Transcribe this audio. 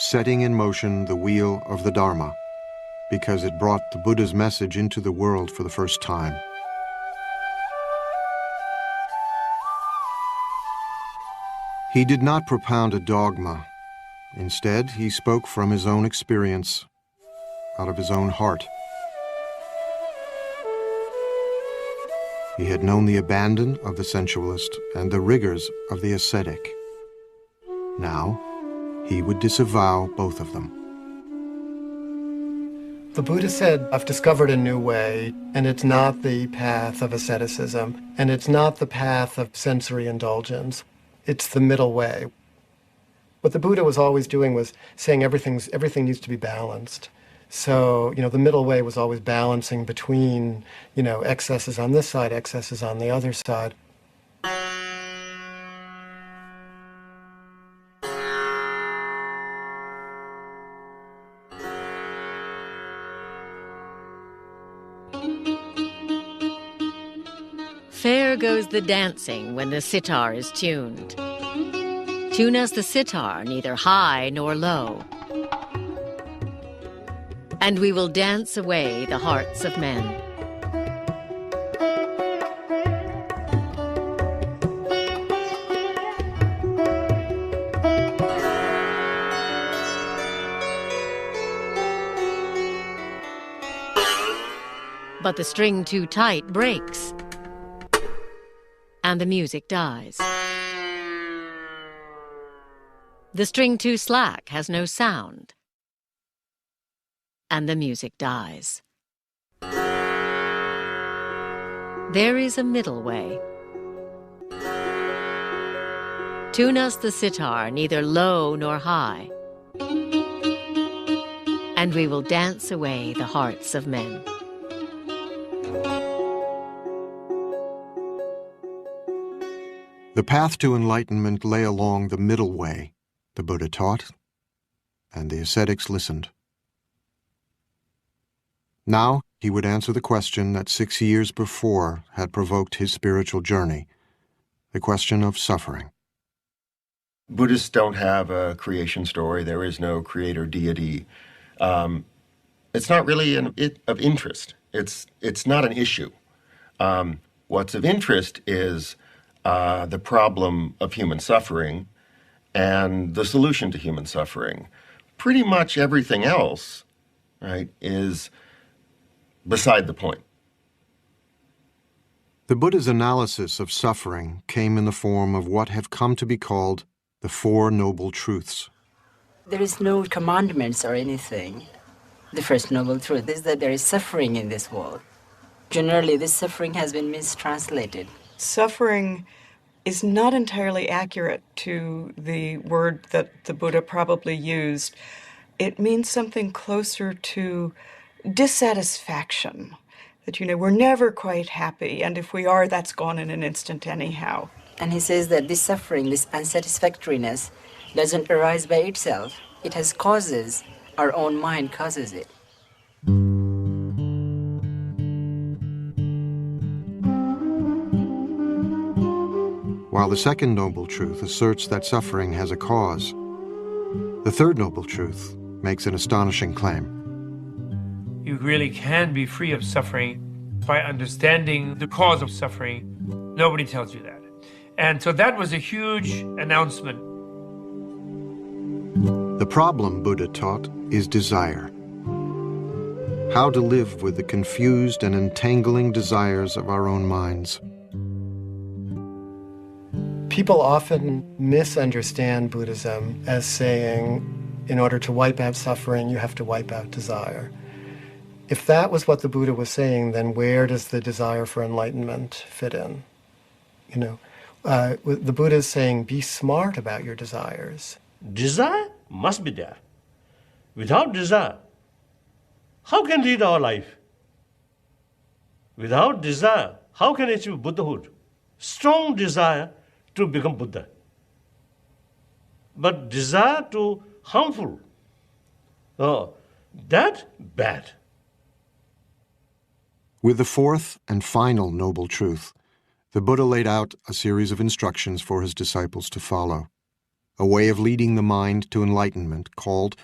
setting in motion the wheel of the Dharma, because it brought the Buddha's message into the world for the first time. He did not propound a dogma. Instead, he spoke from his own experience, out of his own heart. He had known the abandon of the sensualist and the rigors of the ascetic. Now, he would disavow both of them. The Buddha said, I've discovered a new way, and it's not the path of asceticism, and it's not the path of sensory indulgence. It's the middle way. What the Buddha was always doing was saying everything needs to be balanced. So, the middle way was always balancing between, excesses on this side, excesses on the other side. Fair goes the dancing when the sitar is tuned. Tune us the sitar, neither high nor low, and we will dance away the hearts of men. But the string too tight breaks, and the music dies. The string too slack has no sound, and the music dies. There is a middle way. Tune us the sitar, neither low nor high, and we will dance away the hearts of men. The path to enlightenment lay along the middle way, the Buddha taught, and the ascetics listened. Now he would answer the question that 6 years before had provoked his spiritual journey, the question of suffering. Buddhists don't have a creation story. There is no creator deity. It's not really of interest. It's not an issue. What's of interest is the problem of human suffering and the solution to human suffering. Pretty much everything else, right, is beside the point. The Buddha's analysis of suffering came in the form of what have come to be called the Four Noble Truths. There is no commandments or anything. The first noble truth is that there is suffering in this world. Generally, this suffering has been mistranslated. Suffering is not entirely accurate to the word that the Buddha probably used. It means something closer to dissatisfaction, that, we're never quite happy, and if we are, that's gone in an instant anyhow. And he says that this suffering, this unsatisfactoriness, doesn't arise by itself. It has causes. Our own mind causes it. While the second noble truth asserts that suffering has a cause, the third noble truth makes an astonishing claim. You really can be free of suffering by understanding the cause of suffering. Nobody tells you that. And so that was a huge announcement. The problem, Buddha taught, is desire. How to live with the confused and entangling desires of our own minds. People often misunderstand Buddhism as saying, in order to wipe out suffering, you have to wipe out desire. If that was what the Buddha was saying, then where does the desire for enlightenment fit in? The Buddha is saying, be smart about your desires. Desire must be there. Without desire, how can lead our life? Without desire, how can achieve Buddhahood? Strong desire to become Buddha. But desire to harmful, that bad. With the fourth and final noble truth, the Buddha laid out a series of instructions for his disciples to follow, a way of leading the mind to enlightenment called